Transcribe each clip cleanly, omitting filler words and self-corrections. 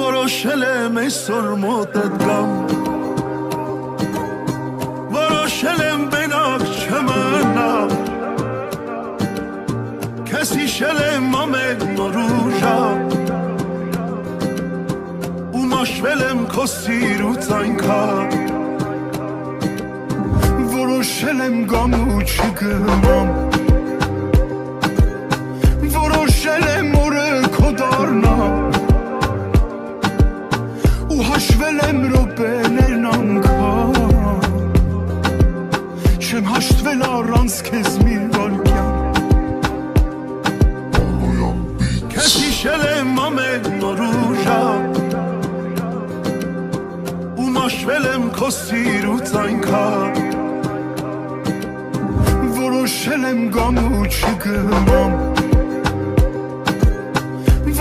Որոշել եմ այսօր մոտդ գամ, որոշել եմ բենակ չմնամ, քեզ հիշել եմ ամեն նոր ու ժամ, ու մաշվել եմ քո սիրուց այնքան, որոշել եմ գամ ու չգնամ, որոշել եմ օրը քո դառնամ, հաշվել եմ րոպեներն անգամ, չեմ հաշտվել առանց քեզ մի վայրկյան, քեզ հիշել եմ ամեն նոր ու ժամ, ու մաշվել եմ քո սիրուց այնքան, որոշել եմ գամ ու չգնամ,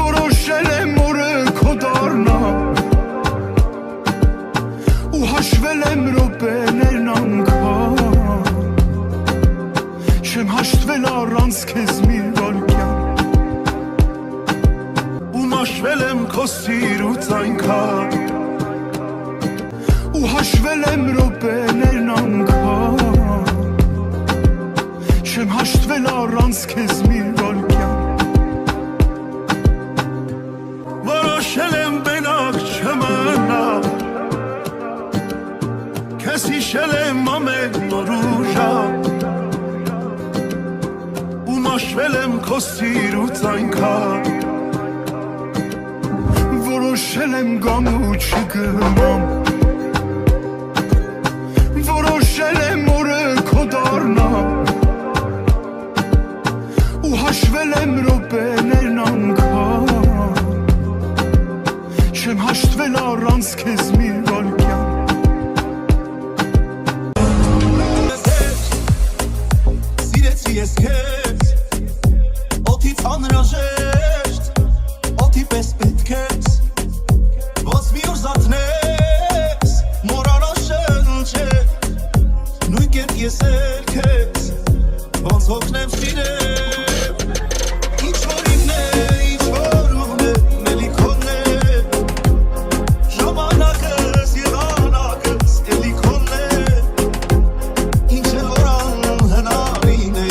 որոշել եմ օրը քո դառնամ, հաշվել եմ րոպեներն անգամ, չեմ հաշտվել առանց քեզ մի վայրկյան, ու մաշվել եմ քո սիրուց այնքան, ու հաշվել եմ րոպեներն անգամ, չեմ հաշտվել առանց քեզ մի վայրկյան, որոշել եմ բենակ չմնամ, քեզ հիշել եմ ամեն նոր ու ժամ, ու մաշվել եմ քո սիրուց այնքան, որոշել եմ գամ ու չգնամ, որոշել եմ օրը քո դառնամ, ու հաշվել եմ րոպեներն անգամ, չեմ հաշտվել առանց քեզ մի վայրկյան, Ես քեզ օդից անհրաժեշտ օդի պես պետք ես ոնց մի օր զարթնես մոռանալ շնչել նույն կերպ ես էլ քեզ ոնց հոգնեմ սիրել ինչ որ իմն է ինչ որ ուղն է մելի քոնն է ժամանակս եղանակս էլի քոնն է ինչ էլ որ անհնարին է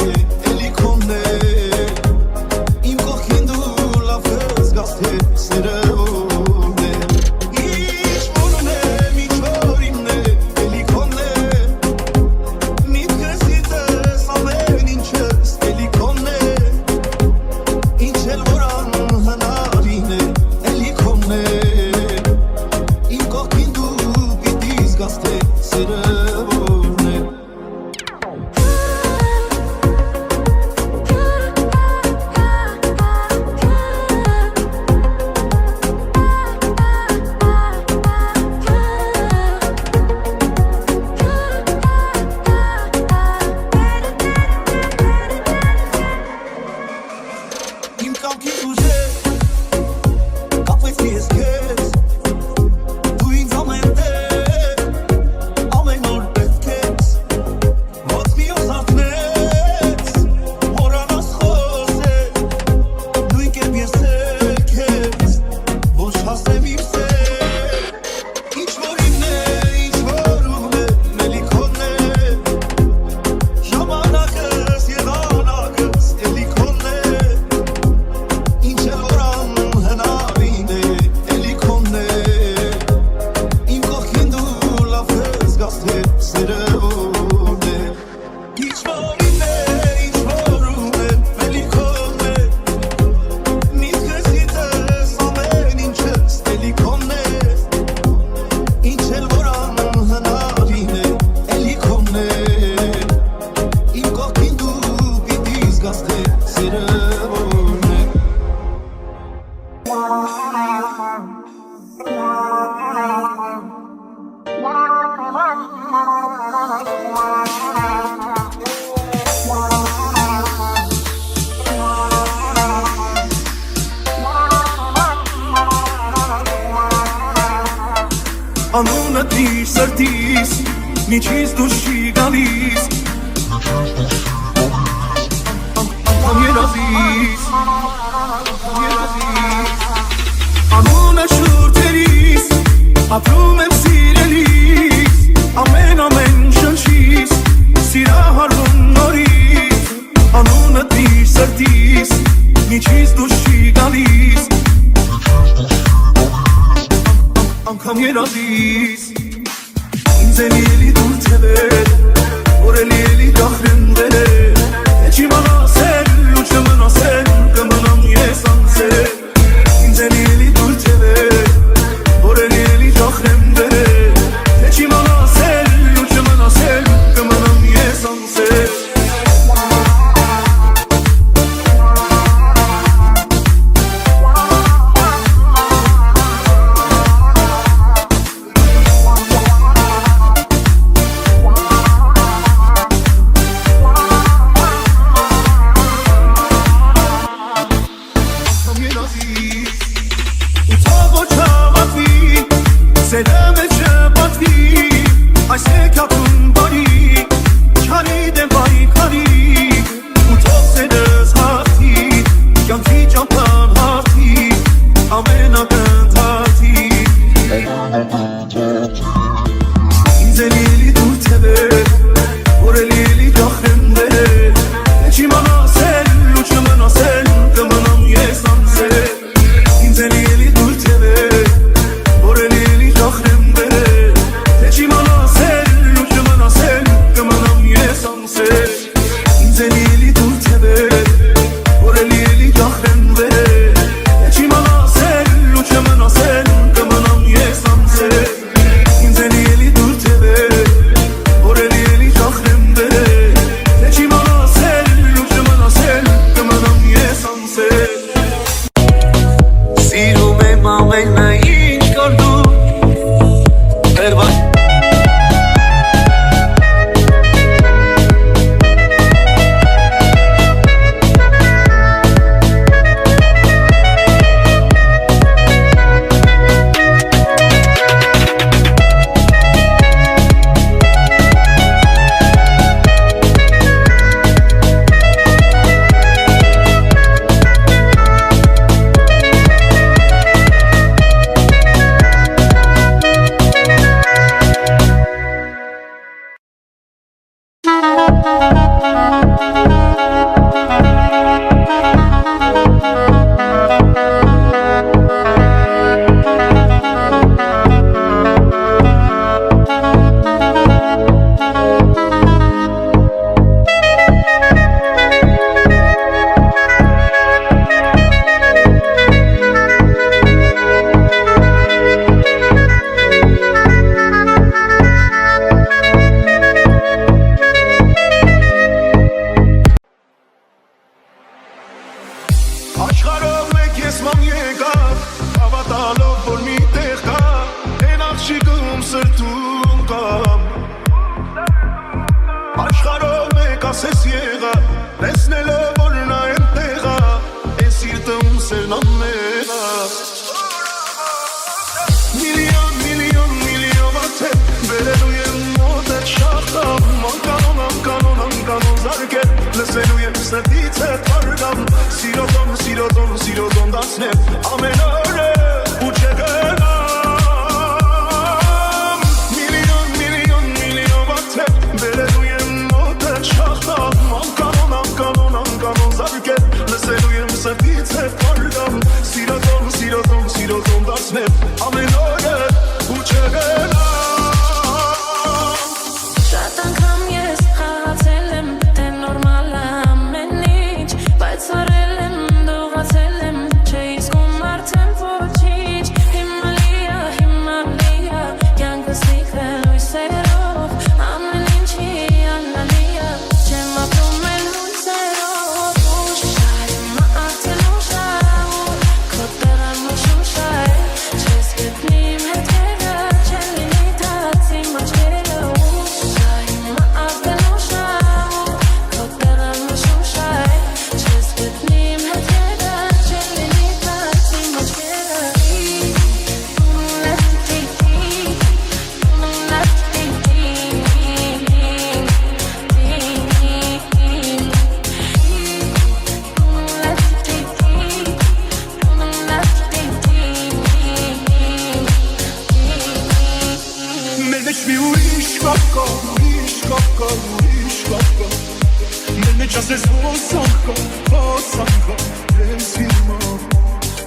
Անունը դիր սրտիս, միջից դուրս չի գալիս Երազիս Անունը շուրջ անգամ երազիս ինձ էլի դուր թևեր որ էլի դախրենվել է Եչ իմանասել ու չմնասել կմնամ ես անձեր ինձ էլի դուր թևեր որ էլի դախրենվել է Եչ իմանասել ու չմնասել կմնամ ես անձեր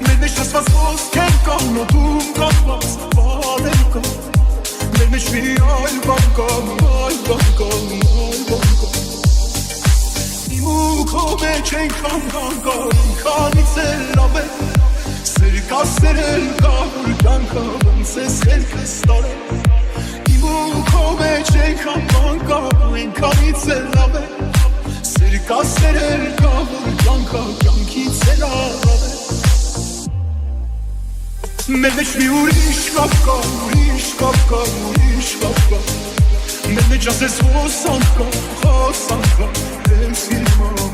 Մենեշ ասված ոսկեր կամ նոտում կապված, Մենեշվի այլ բանկամ, այլ բանկամ, այլ բանկամ Իմ ու քո մեջ ենքան կանկան, ինքանից էլ լավ է Սերկա սերել կավոր կյանքը, ոնց ես խելքս տարել Իմ ու քո մեջ ենքան կանկան, ինքանից էլ լավ է Սերկա սերել կավոր կյանքը, կյանքից էլ լավ է Մեր մեջ մի ուրիշ կապ կա, ուրիշ կապ կա, ուրիշ կապ կա Մեր մեջ ասես խոսանք կա, եմ սիրմա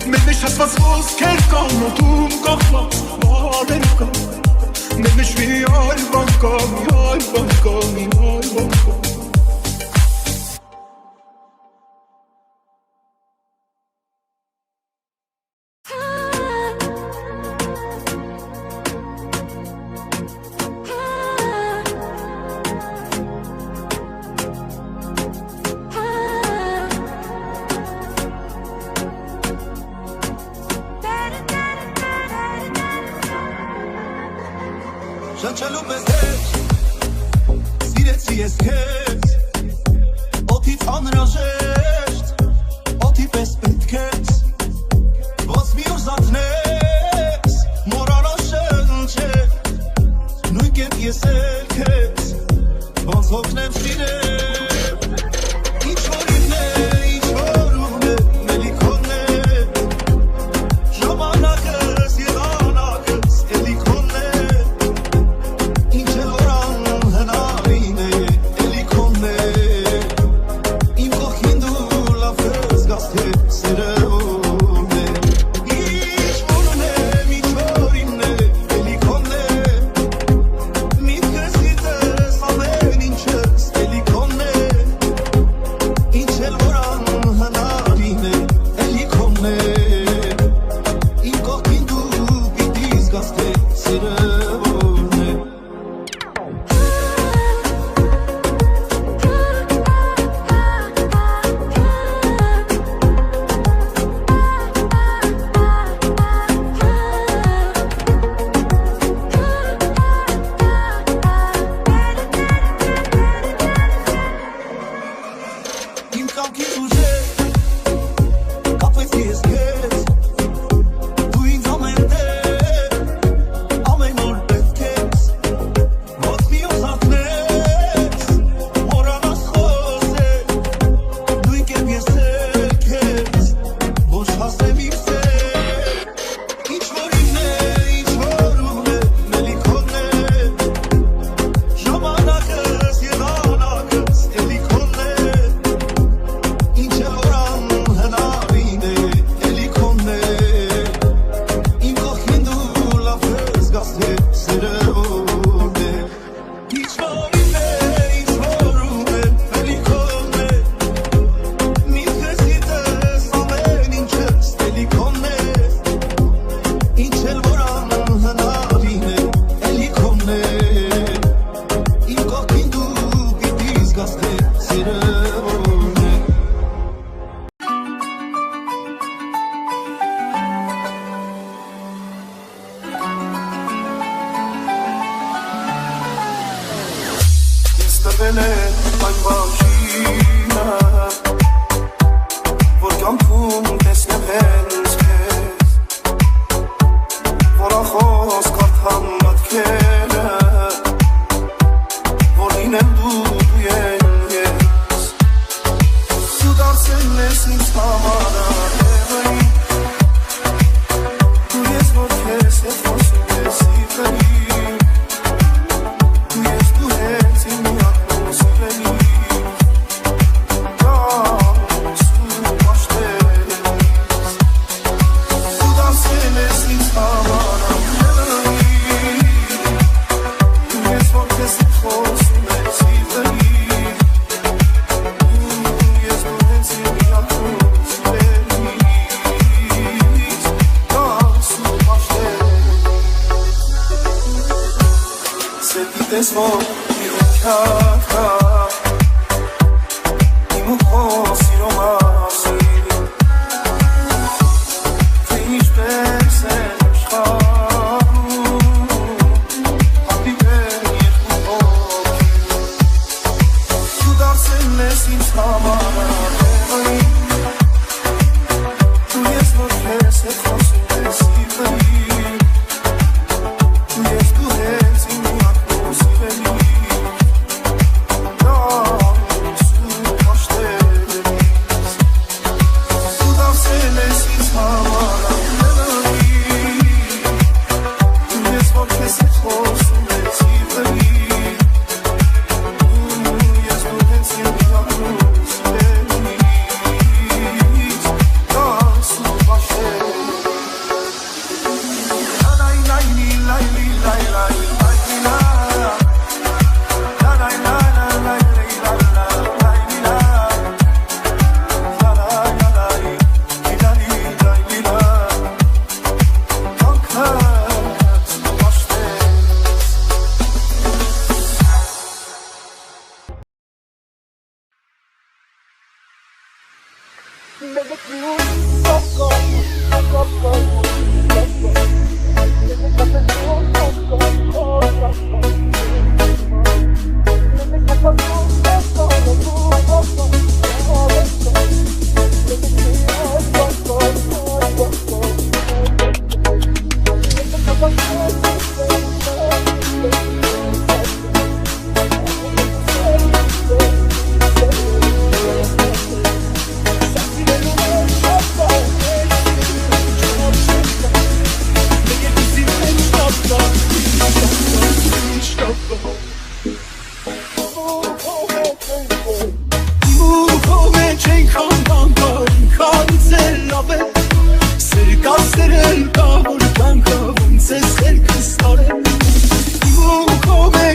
Մեր մեջ ասված ոսքեր կան, ոտում կախված բարեր կա Մեր մեջ մի այլ բան կա, մի այլ բան կա, մի այլ բան կա Շնչելու մեզ հետ, սիրեցի ես քեզ Օդից անհրաժեշտ, օդի պես պետք ես Ոնց մի օր զարթնես, մոռանա շնչել Նույն կերպ ես էլ քեզ, ոնց հոգնեմ սիրել Ինչ որ ինն է, ինչ որ ուղն է, մելիքոն է Ժամանակս և անակս, էլի քոնն է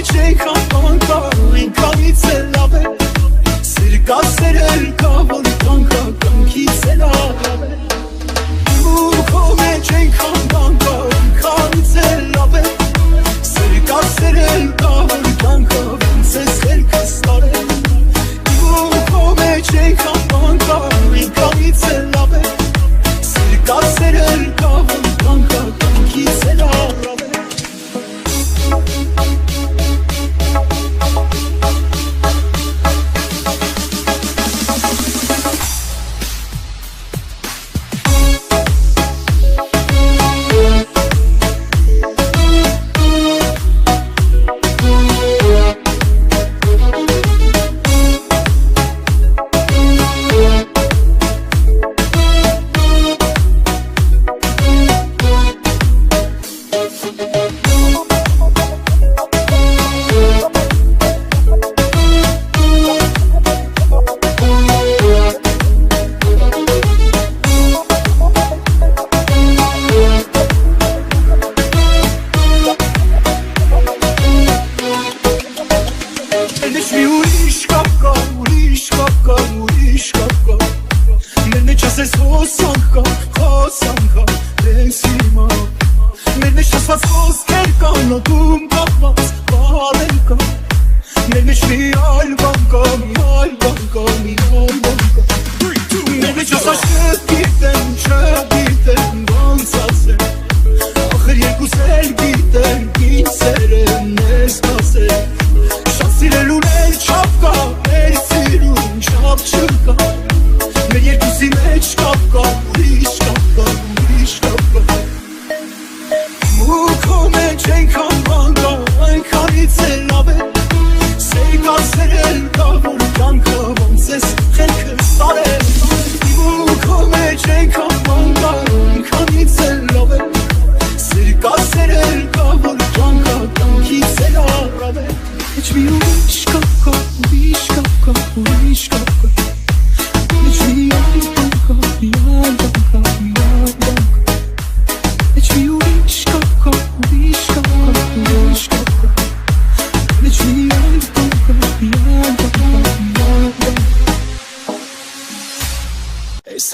մեջ ենք անվանկա Ինքանից է լավ է Սիրկա սերել կա որ կանքա կանքից է լավ է Ու քո մեջ ենք անվանկա Ինքանից է լավ է Սիրկա սերել կա որ կանքա ոնց ես հերքս տարել Ու քո մեջ ենք անվանկա Ինքանից է լավ է Սիրկա սերել կա որ կանքա կանքից է լավ է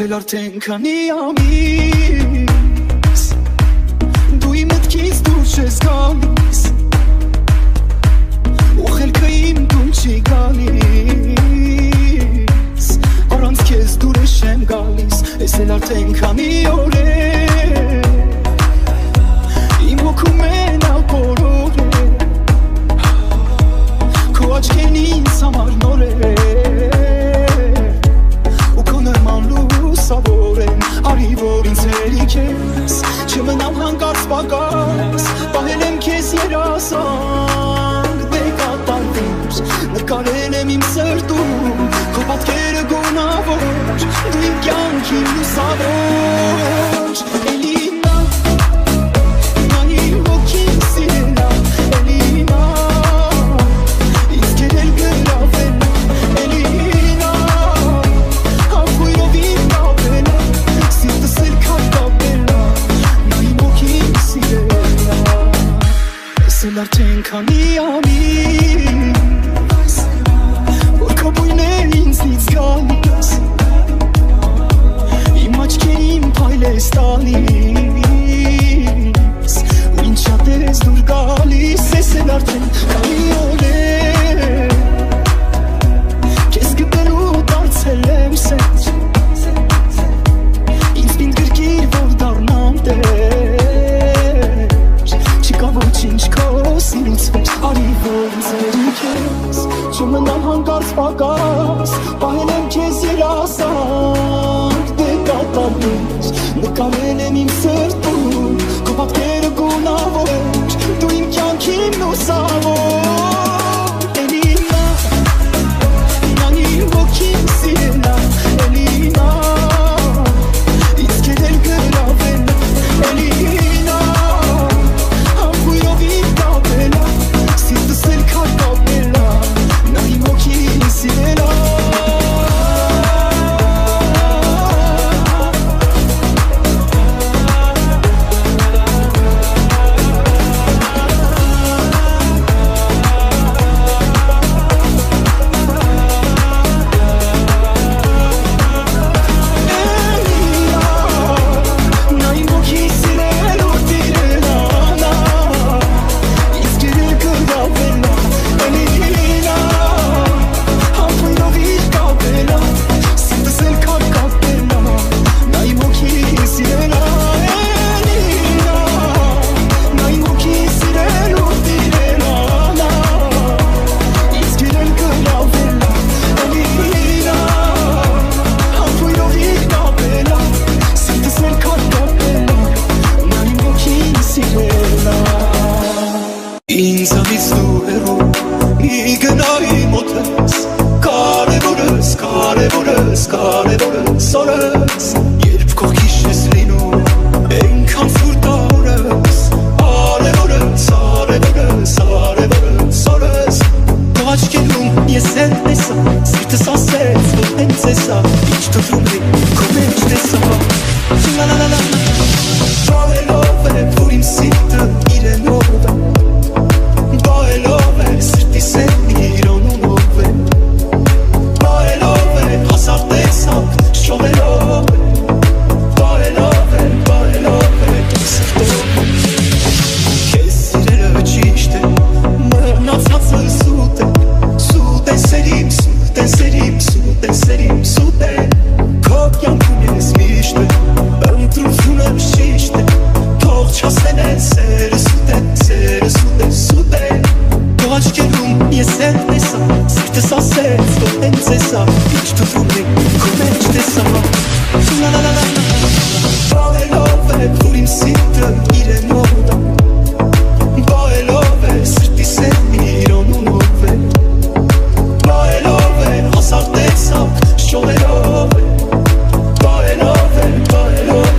Էլ արդեն քանի ամիս Դու իմ մտքից դուրս ես գալիս Ու խելքը իմ դուն չի գալիս Առանց քեզ դուրս չեմ գալիս Ես էլ արդեն քանի օր է Իմ հոգում են ալկորոր է Քո աչքերն ինձ համար նոր է Արի որ ինձ հերիք ես Չմնամ հանկարծ պակաս Պահել եմ քեզ երասանք Դե կատարվիր Նկարել եմ իմ սրտում Քո պատկերը գունավոր Դու իմ կյանքին լուսավոր Էլի նա Նա իմ հոգին սիրելա Էլի նա Ինձ կերել գրավել Էլի նա Հապույրով իմ կապելա Էլ արդեն քանի ամիս Որ քո բույնն ինձնից գալիս Իմ աչքերին փայլ ես տալիս Ու ինչ շատ ես դուր գալիս Ես էլ արդեն քանի օր է Քեզ գտելու դարձել եմ սեջ Ինձ պինդ գրկիր որ դառնամ տեր Չկա ոչինչ քո սիրուցվեր Արի որ ձերիք ես Չմնամ հանկարծ պակաս Պահել եմ քեզ երասանք Դե կատարվիր Նկարել եմ իմ սրտում Քո պատկերը գունավոր Դու իմ կյանքին լուսավոր Էլի նա Նա իմ հոգին սիրելա Էլի նա Ինձ կերել գրավել Էլի նա Սիրտս էլ քար կապելա Նա իմ հոգին սիրել հեռու մի գնայի մոտես կարևորս, կարևորս, կարևորս օրս երբ կողքիս ես լինում այնքան սուրտ օրս արևորս, արևորս, արևորս օրս Քո աչքերում ես էլ տեսա սիրտս ասեց որ հենց էսա ինչ թվում է քո մեջ տեսա La la la la Բարելով է որ իմ սիրտը իրենով է Բարելով է սրտիս է իրոնումով է Բարելով է հազար տեսակ շողելով է Բարելով է սրտով Քեզ սիրելը ճիշտ է մնացածը սուտ է Սուտ է սերիմ, սուտ է սերիմ, սուտ է սերիմ, սուտ է Քո կյանքում ես միշտ է Ընտրությունը շիշտ է Թող չասեն սերը սուտ է, սերը սուտ է, սուտ է Քո աչքերում ես էլ տեսա Սիրտս ասեց որ հենց էսա Ինչ թվում է քո մեջ տեսա La la la la Բարելով է որ իմ սիրտը իրենով է Բարելով է սրտիս է իրոնումով է Բարելով է հազար տեսակ շողերով է Բարելով է սրտով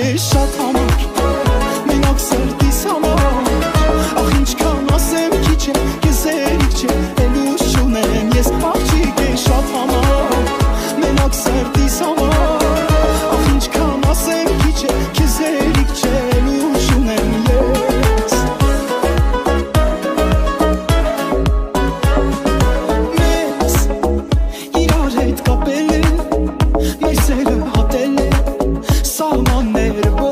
քեզ շատ համար մենակ սրտիս համար ախ ինչքան ասեմ քիչ է քեզ երիք չէ ելուս չունեմ ես աղջիկ է շատ համար մենակ սրտիս համար ախ ինչքան ասեմ քիչ է քեզ երիք չէ ելուս չունեմ ես մեզ իրար հետ կապել է մեր սերը հատել է սահմանները